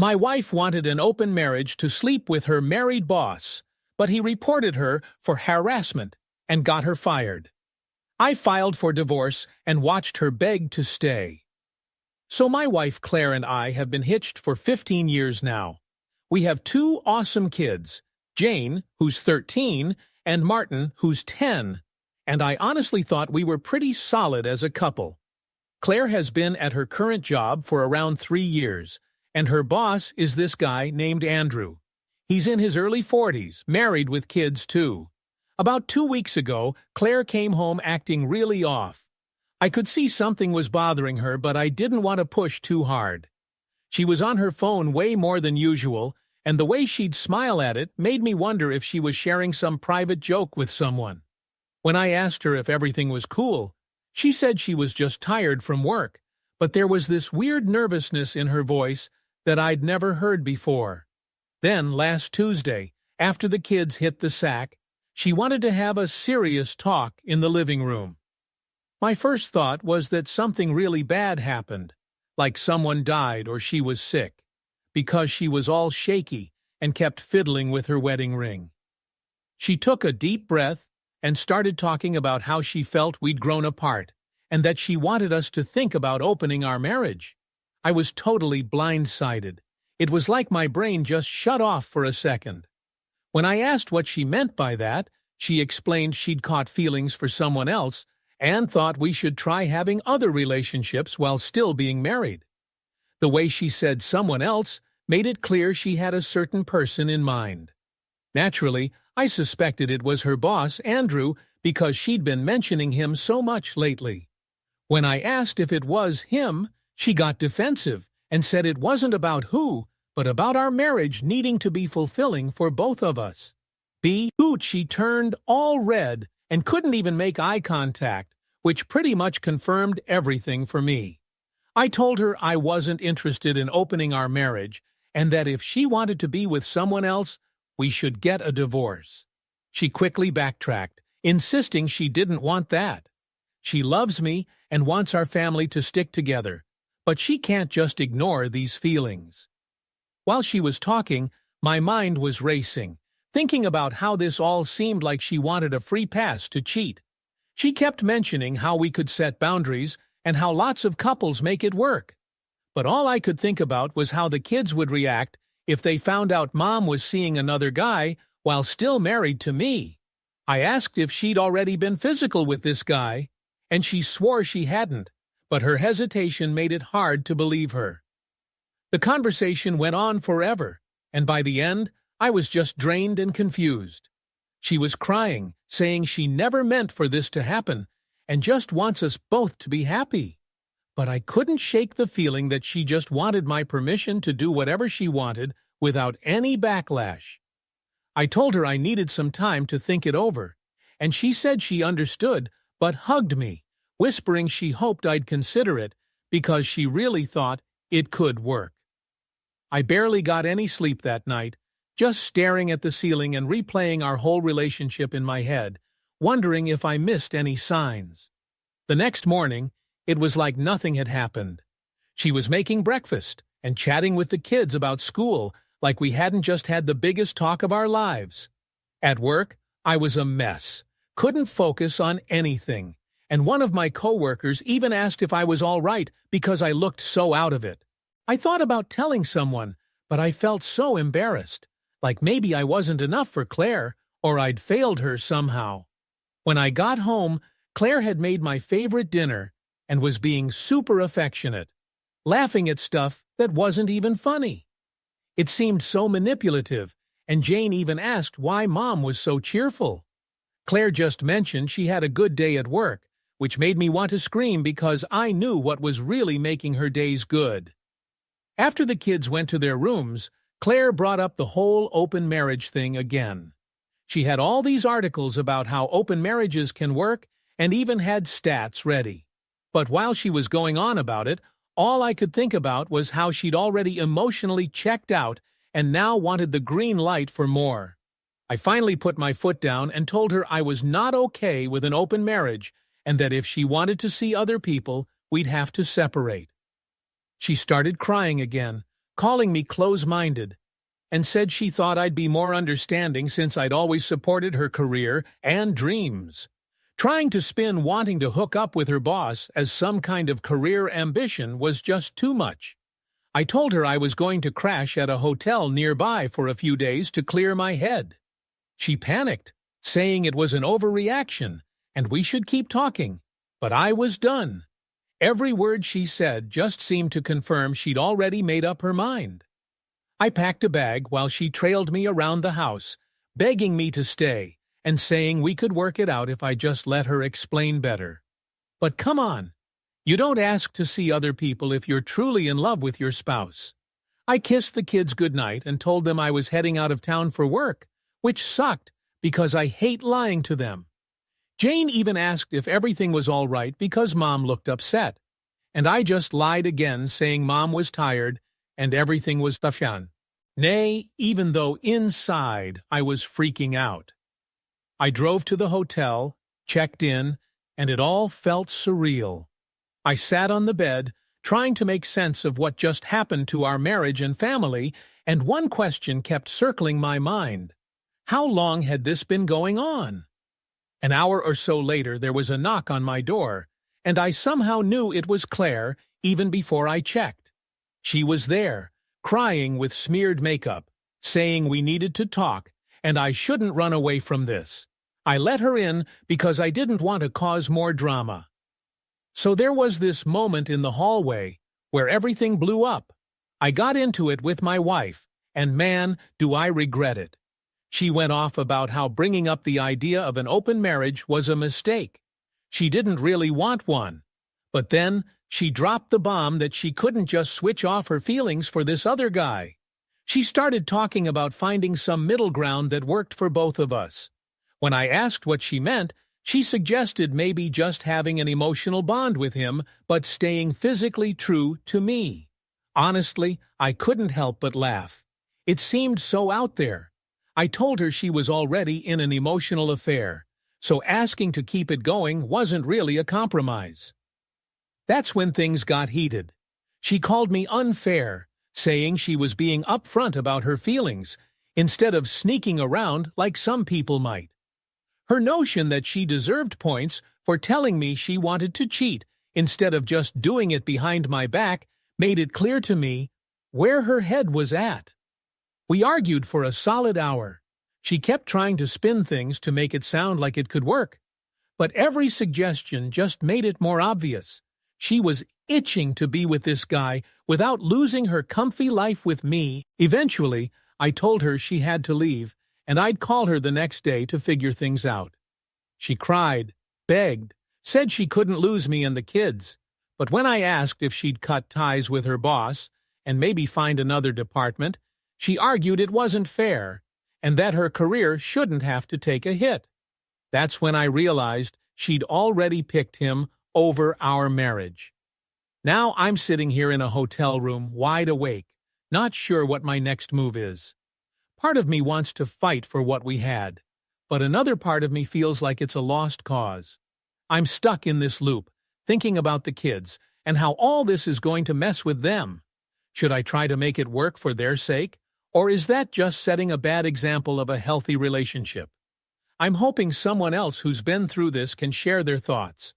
My wife wanted an open marriage to sleep with her married boss, but he reported her for harassment and got her fired. I filed for divorce and watched her beg to stay. So my wife Claire and I have been hitched for 15 years now. We have two awesome kids, Jane, who's 13, and Martin, who's 10, and I honestly thought we were pretty solid as a couple. Claire has been at her current job for around 3 years, and her boss is this guy named Andrew. He's in his early 40s, married with kids too. About 2 weeks ago, Claire came home acting really off. I could see something was bothering her, but I didn't want to push too hard. She was on her phone way more than usual, and the way she'd smile at it made me wonder if she was sharing some private joke with someone. When I asked her if everything was cool, she said she was just tired from work, but there was this weird nervousness in her voice that I'd never heard before. Then, last Tuesday, after the kids hit the sack, she wanted to have a serious talk in the living room. My first thought was that something really bad happened, like someone died or she was sick, because she was all shaky and kept fiddling with her wedding ring. She took a deep breath and started talking about how she felt we'd grown apart and that she wanted us to think about opening our marriage. I was totally blindsided. It was like my brain just shut off for a second. When I asked what she meant by that, she explained she'd caught feelings for someone else and thought we should try having other relationships while still being married. The way she said someone else made it clear she had a certain person in mind. Naturally, I suspected it was her boss, Andrew, because she'd been mentioning him so much lately. When I asked if it was him, she got defensive and said it wasn't about who, but about our marriage needing to be fulfilling for both of us. She turned all red and couldn't even make eye contact, which pretty much confirmed everything for me. I told her I wasn't interested in opening our marriage and that if she wanted to be with someone else, we should get a divorce. She quickly backtracked, insisting she didn't want that. She loves me and wants our family to stick together, but she can't just ignore these feelings. While she was talking, my mind was racing, thinking about how this all seemed like she wanted a free pass to cheat. She kept mentioning how we could set boundaries and how lots of couples make it work. But all I could think about was how the kids would react if they found out Mom was seeing another guy while still married to me. I asked if she'd already been physical with this guy, and she swore she hadn't, but her hesitation made it hard to believe her. The conversation went on forever, and by the end, I was just drained and confused. She was crying, saying she never meant for this to happen and just wants us both to be happy. But I couldn't shake the feeling that she just wanted my permission to do whatever she wanted without any backlash. I told her I needed some time to think it over, and she said she understood but hugged me, whispering she hoped I'd consider it because she really thought it could work. I barely got any sleep that night, just staring at the ceiling and replaying our whole relationship in my head, wondering if I missed any signs. The next morning, it was like nothing had happened. She was making breakfast and chatting with the kids about school like we hadn't just had the biggest talk of our lives. At work, I was a mess, couldn't focus on anything, and one of my coworkers even asked if I was all right because I looked so out of it. I thought about telling someone, but I felt so embarrassed. Like maybe I wasn't enough for Claire, or I'd failed her somehow. When I got home, Claire had made my favorite dinner and was being super affectionate, laughing at stuff that wasn't even funny. It seemed so manipulative, and Jane even asked why Mom was so cheerful. Claire just mentioned she had a good day at work, which made me want to scream because I knew what was really making her days good. After the kids went to their rooms, Claire brought up the whole open marriage thing again. She had all these articles about how open marriages can work and even had stats ready. But while she was going on about it, all I could think about was how she'd already emotionally checked out and now wanted the green light for more. I finally put my foot down and told her I was not okay with an open marriage and that if she wanted to see other people, we'd have to separate. She started crying again, calling me close-minded, and said she thought I'd be more understanding since I'd always supported her career and dreams. Trying to spin wanting to hook up with her boss as some kind of career ambition was just too much. I told her I was going to crash at a hotel nearby for a few days to clear my head. She panicked, saying it was an overreaction and we should keep talking, but I was done. Every word she said just seemed to confirm she'd already made up her mind. I packed a bag while she trailed me around the house, begging me to stay and saying we could work it out if I just let her explain better. But come on, you don't ask to see other people if you're truly in love with your spouse. I kissed the kids goodnight and told them I was heading out of town for work, which sucked because I hate lying to them. Jane even asked if everything was all right because Mom looked upset, and I just lied again saying Mom was tired and everything was fine. Nay, even though inside I was freaking out. I drove to the hotel, checked in, and it all felt surreal. I sat on the bed, trying to make sense of what just happened to our marriage and family, and one question kept circling my mind. How long had this been going on? An hour or so later, there was a knock on my door, and I somehow knew it was Claire even before I checked. She was there, crying with smeared makeup, saying we needed to talk, and I shouldn't run away from this. I let her in because I didn't want to cause more drama. So there was this moment in the hallway where everything blew up. I got into it with my wife, and man, do I regret it. She went off about how bringing up the idea of an open marriage was a mistake. She didn't really want one. But then she dropped the bomb that she couldn't just switch off her feelings for this other guy. She started talking about finding some middle ground that worked for both of us. When I asked what she meant, she suggested maybe just having an emotional bond with him, but staying physically true to me. Honestly, I couldn't help but laugh. It seemed so out there. I told her she was already in an emotional affair, so asking to keep it going wasn't really a compromise. That's when things got heated. She called me unfair, saying she was being upfront about her feelings, instead of sneaking around like some people might. Her notion that she deserved points for telling me she wanted to cheat instead of just doing it behind my back made it clear to me where her head was at. We argued for a solid hour. She kept trying to spin things to make it sound like it could work, but every suggestion just made it more obvious. She was itching to be with this guy without losing her comfy life with me. Eventually, I told her she had to leave, and I'd call her the next day to figure things out. She cried, begged, said she couldn't lose me and the kids, but when I asked if she'd cut ties with her boss and maybe find another department, she argued it wasn't fair and that her career shouldn't have to take a hit. That's when I realized she'd already picked him over our marriage. Now I'm sitting here in a hotel room, wide awake, not sure what my next move is. Part of me wants to fight for what we had, but another part of me feels like it's a lost cause. I'm stuck in this loop, thinking about the kids and how all this is going to mess with them. Should I try to make it work for their sake, or is that just setting a bad example of a healthy relationship? I'm hoping someone else who's been through this can share their thoughts.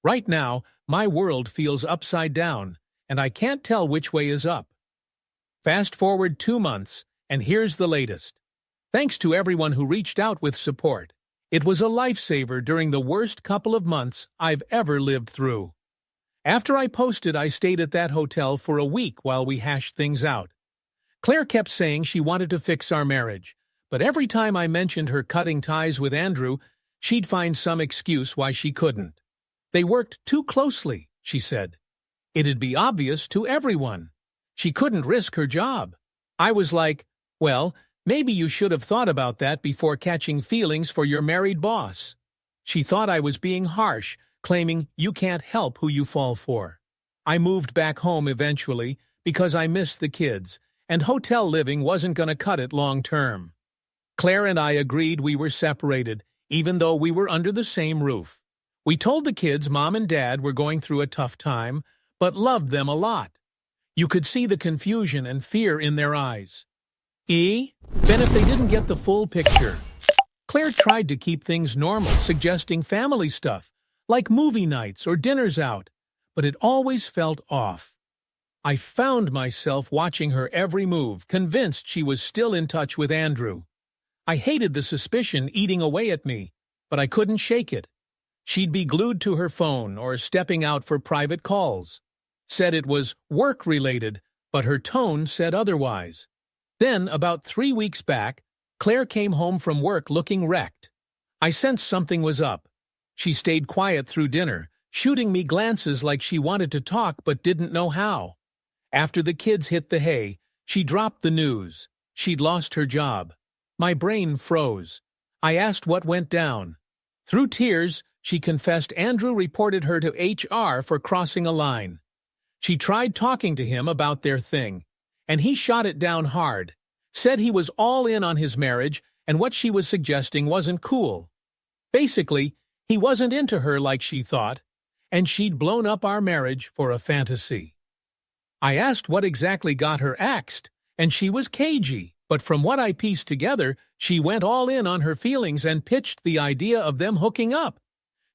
Right now, my world feels upside down, and I can't tell which way is up. Fast forward 2 months, and here's the latest. Thanks to everyone who reached out with support. It was a lifesaver during the worst couple of months I've ever lived through. After I posted, I stayed at that hotel for a week while we hashed things out. Claire kept saying she wanted to fix our marriage, but every time I mentioned her cutting ties with Andrew, she'd find some excuse why she couldn't. They worked too closely, she said. It'd be obvious to everyone. She couldn't risk her job. I was like, well, maybe you should have thought about that before catching feelings for your married boss. She thought I was being harsh, claiming you can't help who you fall for. I moved back home eventually because I missed the kids, and hotel living wasn't going to cut it long term. Claire and I agreed we were separated, even though we were under the same roof. We told the kids Mom and Dad were going through a tough time, but loved them a lot. You could see the confusion and fear in their eyes. Then if they didn't get the full picture. Claire tried to keep things normal, suggesting family stuff, like movie nights or dinners out, but it always felt off. I found myself watching her every move, convinced she was still in touch with Andrew. I hated the suspicion eating away at me, but I couldn't shake it. She'd be glued to her phone or stepping out for private calls. Said it was work-related, but her tone said otherwise. Then, about 3 weeks back, Claire came home from work looking wrecked. I sensed something was up. She stayed quiet through dinner, shooting me glances like she wanted to talk but didn't know how. After the kids hit the hay, she dropped the news. She'd lost her job. My brain froze. I asked what went down. Through tears, she confessed Andrew reported her to HR for crossing a line. She tried talking to him about their thing, and he shot it down hard, said he was all in on his marriage and what she was suggesting wasn't cool. Basically, he wasn't into her like she thought, and she'd blown up our marriage for a fantasy. I asked what exactly got her axed, and she was cagey, but from what I pieced together, she went all in on her feelings and pitched the idea of them hooking up.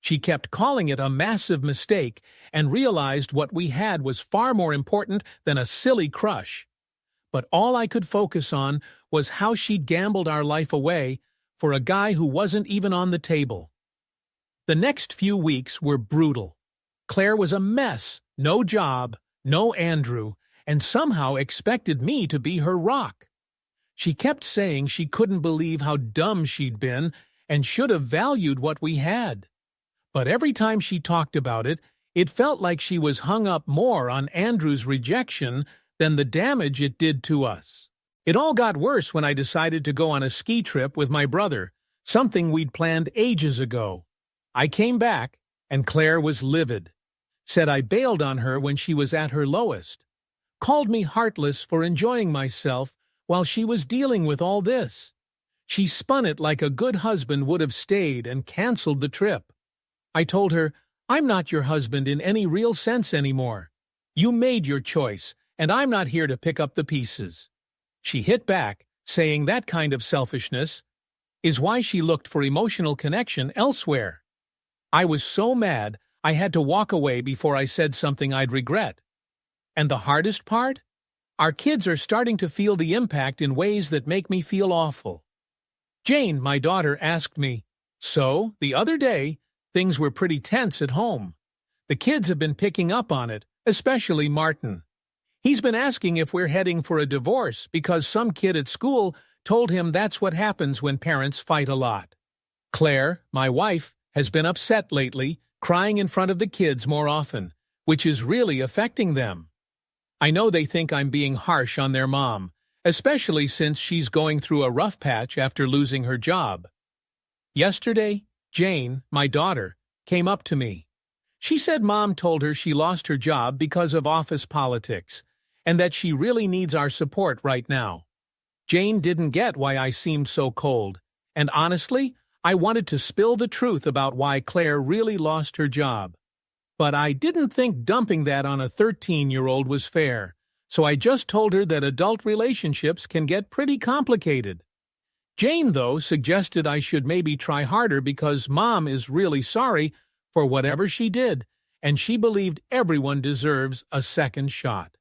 She kept calling it a massive mistake and realized what we had was far more important than a silly crush. But all I could focus on was how she'd gambled our life away for a guy who wasn't even on the table. The next few weeks were brutal. Claire was a mess, no job, no Andrew, and somehow expected me to be her rock. She kept saying she couldn't believe how dumb she'd been and should have valued what we had. But every time she talked about it, it felt like she was hung up more on Andrew's rejection than the damage it did to us. It all got worse when I decided to go on a ski trip with my brother, something we'd planned ages ago. I came back, and Claire was livid. Said I bailed on her when she was at her lowest. Called me heartless for enjoying myself while she was dealing with all this. She spun it like a good husband would have stayed and canceled the trip. I told her, I'm not your husband in any real sense anymore. You made your choice, and I'm not here to pick up the pieces. She hit back, saying that kind of selfishness is why she looked for emotional connection elsewhere. I was so mad, I had to walk away before I said something I'd regret. And the hardest part? Our kids are starting to feel the impact in ways that make me feel awful. Jane, my daughter, asked me, so, the other day, things were pretty tense at home. The kids have been picking up on it, especially Martin. He's been asking if we're heading for a divorce because some kid at school told him that's what happens when parents fight a lot. Claire, my wife, has been upset lately, crying in front of the kids more often, which is really affecting them. I know they think I'm being harsh on their mom, especially since she's going through a rough patch after losing her job. Yesterday, Jane, my daughter, came up to me. She said Mom told her she lost her job because of office politics, and that she really needs our support right now. Jane didn't get why I seemed so cold, and honestly, I wanted to spill the truth about why Claire really lost her job. But I didn't think dumping that on a 13-year-old was fair, so I just told her that adult relationships can get pretty complicated. Jane, though, suggested I should maybe try harder because Mom is really sorry for whatever she did, and she believed everyone deserves a second shot.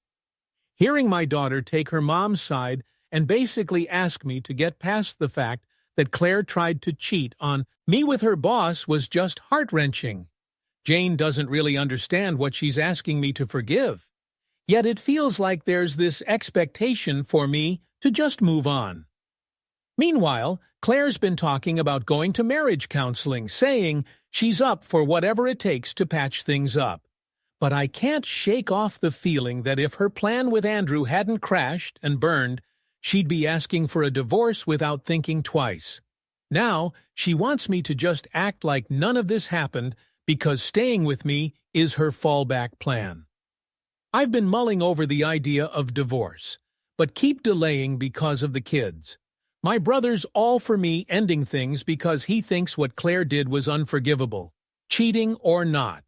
Hearing my daughter take her mom's side and basically ask me to get past the fact that Claire tried to cheat on me with her boss was just heart-wrenching. Jane doesn't really understand what she's asking me to forgive. Yet it feels like there's this expectation for me to just move on. Meanwhile, Claire's been talking about going to marriage counseling, saying she's up for whatever it takes to patch things up. But I can't shake off the feeling that if her plan with Andrew hadn't crashed and burned, she'd be asking for a divorce without thinking twice. Now, she wants me to just act like none of this happened because staying with me is her fallback plan. I've been mulling over the idea of divorce, but keep delaying because of the kids. My brother's all for me ending things because he thinks what Claire did was unforgivable, cheating or not.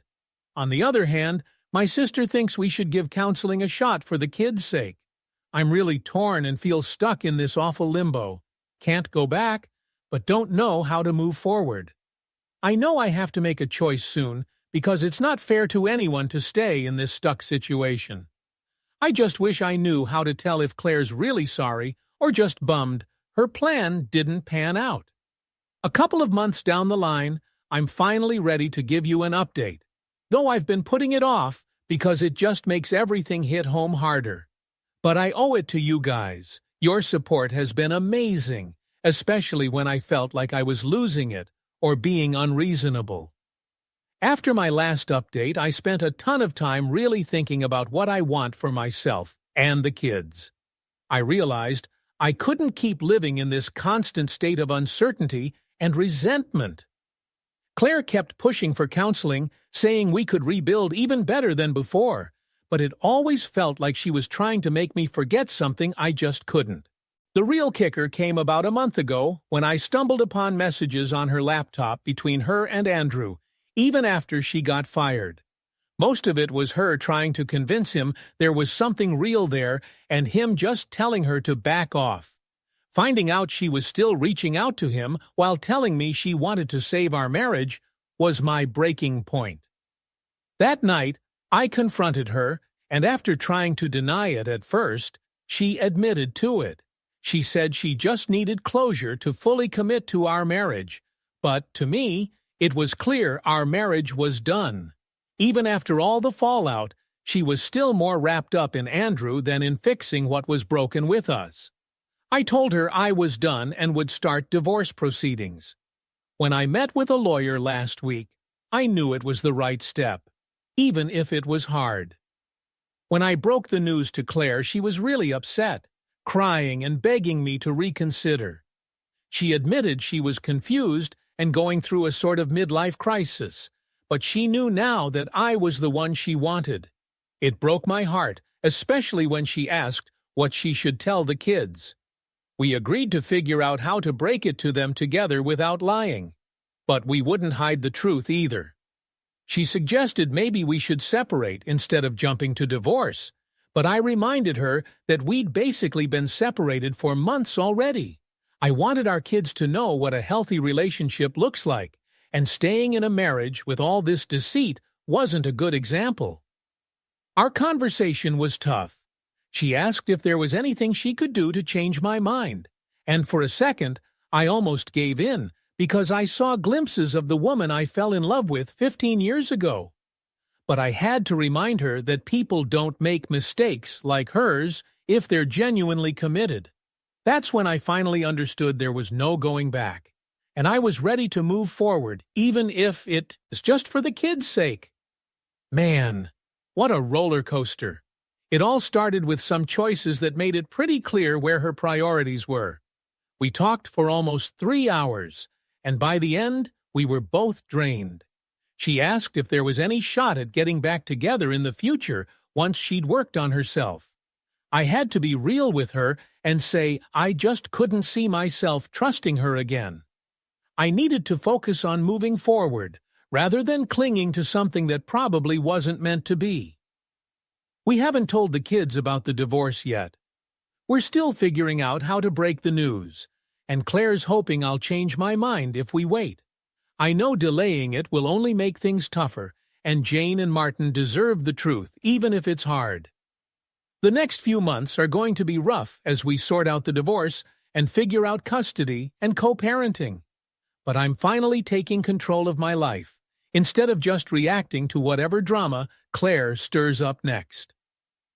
On the other hand, My sister thinks we should give counseling a shot for the kids' sake. I'm really torn and feel stuck in this awful limbo. Can't go back, but don't know how to move forward. I know I have to make a choice soon because it's not fair to anyone to stay in this stuck situation. I just wish I knew how to tell if Claire's really sorry or just bummed her plan didn't pan out. A couple of months down the line, I'm finally ready to give you an update, though I've been putting it off because it just makes everything hit home harder. But I owe it to you guys. Your support has been amazing, especially when I felt like I was losing it or being unreasonable. After my last update, I spent a ton of time really thinking about what I want for myself and the kids. I realized I couldn't keep living in this constant state of uncertainty and resentment. Claire kept pushing for counseling, saying we could rebuild even better than before, but it always felt like she was trying to make me forget something I just couldn't. The real kicker came about a month ago when I stumbled upon messages on her laptop between her and Andrew, even after she got fired. Most of it was her trying to convince him there was something real there and him just telling her to back off. Finding out she was still reaching out to him while telling me she wanted to save our marriage was my breaking point. That night, I confronted her, and after trying to deny it at first, she admitted to it. She said she just needed closure to fully commit to our marriage, but to me, it was clear our marriage was done. Even after all the fallout, she was still more wrapped up in Andrew than in fixing what was broken with us. I told her I was done and would start divorce proceedings. When I met with a lawyer last week, I knew it was the right step, even if it was hard. When I broke the news to Claire, she was really upset, crying and begging me to reconsider. She admitted she was confused and going through a sort of midlife crisis, but she knew now that I was the one she wanted. It broke my heart, especially when she asked what she should tell the kids. We agreed to figure out how to break it to them together without lying, but we wouldn't hide the truth either. She suggested maybe we should separate instead of jumping to divorce, but I reminded her that we'd basically been separated for months already. I wanted our kids to know what a healthy relationship looks like, and staying in a marriage with all this deceit wasn't a good example. Our conversation was tough. She asked if there was anything she could do to change my mind, and for a second, I almost gave in because I saw glimpses of the woman I fell in love with 15 years ago. But I had to remind her that people don't make mistakes like hers if they're genuinely committed. That's when I finally understood there was no going back, and I was ready to move forward, even if it is just for the kids' sake. Man, what a roller coaster. It all started with some choices that made it pretty clear where her priorities were. We talked for almost 3 hours, and by the end, we were both drained. She asked if there was any shot at getting back together in the future once she'd worked on herself. I had to be real with her and say I just couldn't see myself trusting her again. I needed to focus on moving forward, rather than clinging to something that probably wasn't meant to be. We haven't told the kids about the divorce yet. We're still figuring out how to break the news, and Claire's hoping I'll change my mind if we wait. I know delaying it will only make things tougher, and Jane and Martin deserve the truth, even if it's hard. The next few months are going to be rough as we sort out the divorce and figure out custody and co-parenting. But I'm finally taking control of my life, instead of just reacting to whatever drama Claire stirs up next.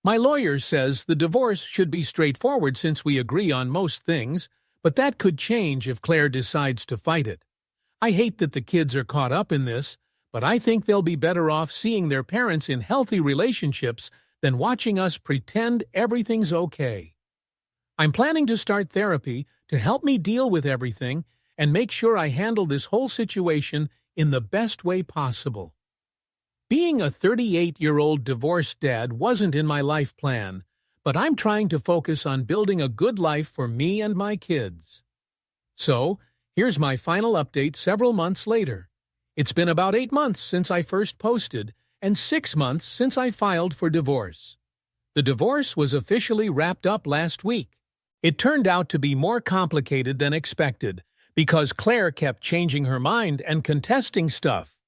My lawyer says the divorce should be straightforward since we agree on most things, but that could change if Claire decides to fight it. I hate that the kids are caught up in this, but I think they'll be better off seeing their parents in healthy relationships than watching us pretend everything's okay. I'm planning to start therapy to help me deal with everything and make sure I handle this whole situation in the best way possible. Being a 38-year-old divorced dad wasn't in my life plan, but I'm trying to focus on building a good life for me and my kids. So, here's my final update several months later. It's been about 8 months since I first posted, and 6 months since I filed for divorce. The divorce was officially wrapped up last week. It turned out to be more complicated than expected because Claire kept changing her mind and contesting stuff.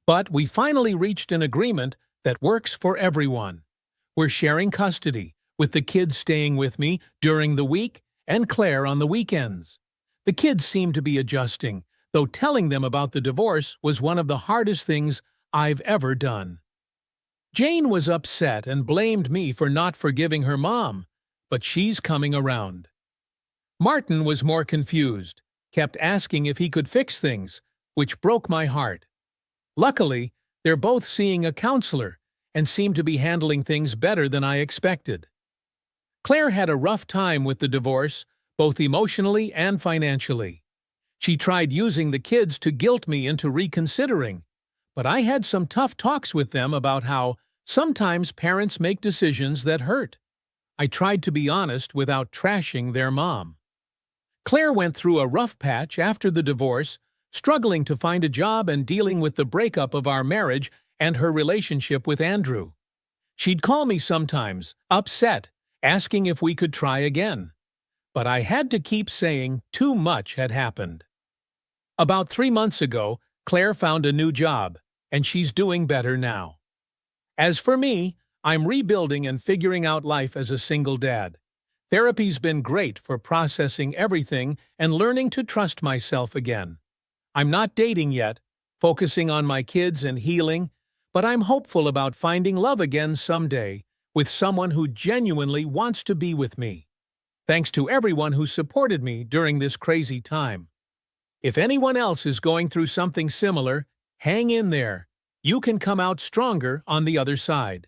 But we finally reached an agreement that works for everyone. We're sharing custody, with the kids staying with me during the week and Claire on the weekends. The kids seem to be adjusting, though telling them about the divorce was one of the hardest things I've ever done. Jane was upset and blamed me for not forgiving her mom, but she's coming around. Martin was more confused, kept asking if he could fix things, which broke my heart. Luckily, they're both seeing a counselor and seem to be handling things better than I expected. Claire had a rough time with the divorce, both emotionally and financially. She tried using the kids to guilt me into reconsidering, but I had some tough talks with them about how sometimes parents make decisions that hurt. I tried to be honest without trashing their mom. Claire went through a rough patch after the divorce, struggling to find a job and dealing with the breakup of our marriage and her relationship with Andrew. She'd call me sometimes, upset, asking if we could try again. But I had to keep saying too much had happened. About 3 months ago, Claire found a new job, and she's doing better now. As for me, I'm rebuilding and figuring out life as a single dad. Therapy's been great for processing everything and learning to trust myself again. I'm not dating yet, focusing on my kids and healing, but I'm hopeful about finding love again someday with someone who genuinely wants to be with me. Thanks to everyone who supported me during this crazy time. If anyone else is going through something similar, hang in there. You can come out stronger on the other side.